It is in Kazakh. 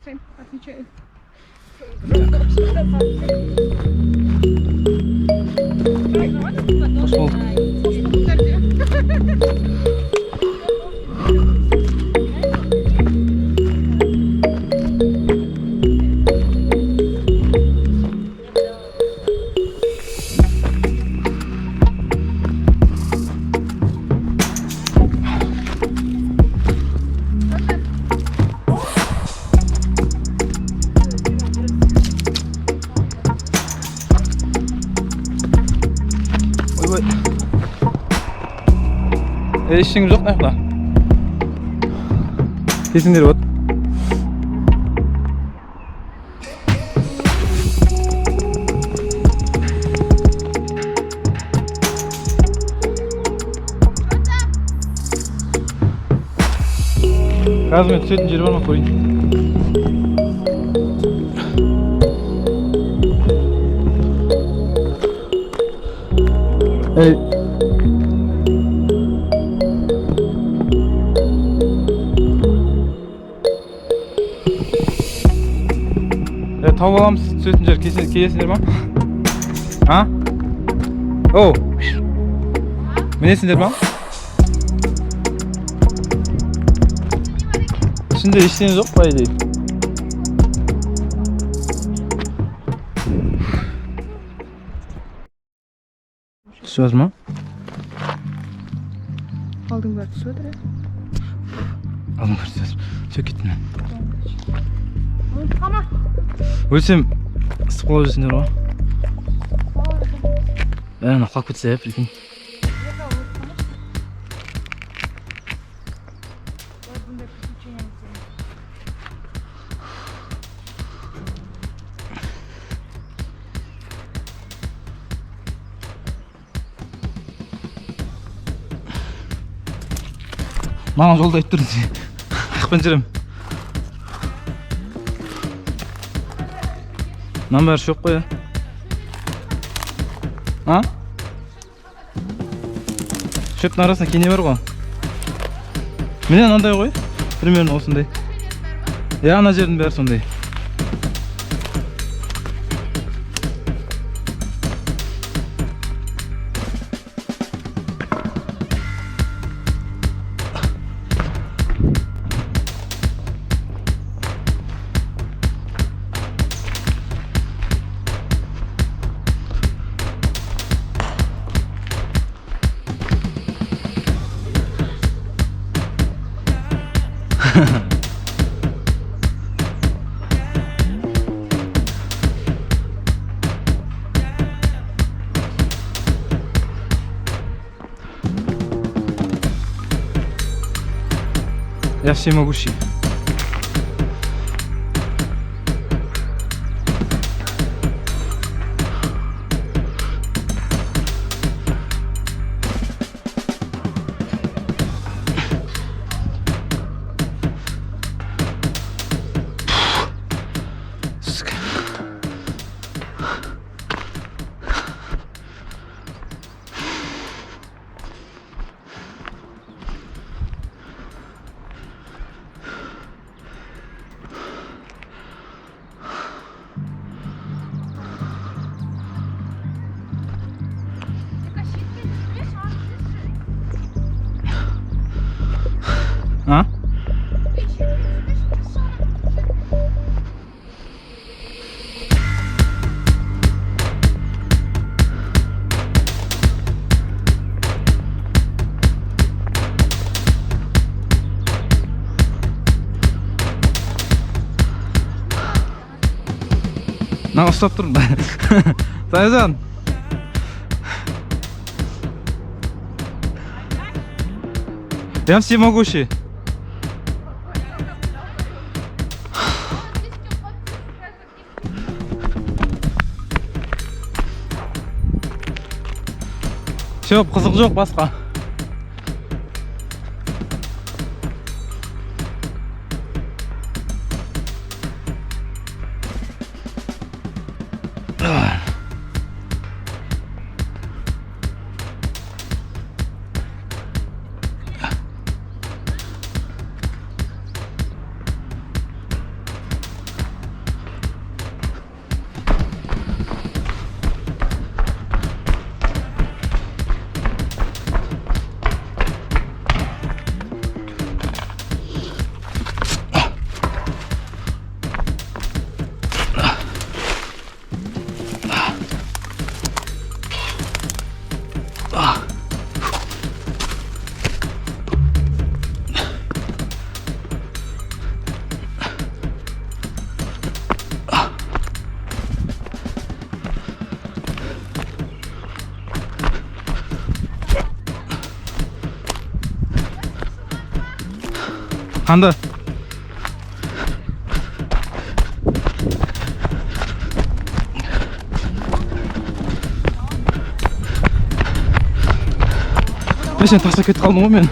Сань, отвечаю. Eşeğimiz yok ne kadar? Kesindir bak. Kazmet sütün jeri var mı koyun? Hey. Tavuk alamız sütün jeri keyesinler mi? Ha? Oh. Menesinler mi? Şimdi işiniz yok mu değil? Söz mü? Aldın var söyle. Aldım söz. Çok gitme. Tamam. Өлсем ыстық бола жүрсіңдер ғой. Бәрін қалып кетсе прикинь. Маған жолда айтып тұрдың. Ақпен жүрем. Мынан бәрі жоқ қой. А? Шөптің арасында кене бар ғой. Міне мынандай ғой. Примерно осындай. Я, ана жердің бәрі сондай. Я всемогущий. А? Мына ұстап тұрмын. Тайжан. Я всемогущий. Все, қызық жоқ басқа. Анда. Сен тастап кетіп қалдың ғой мен.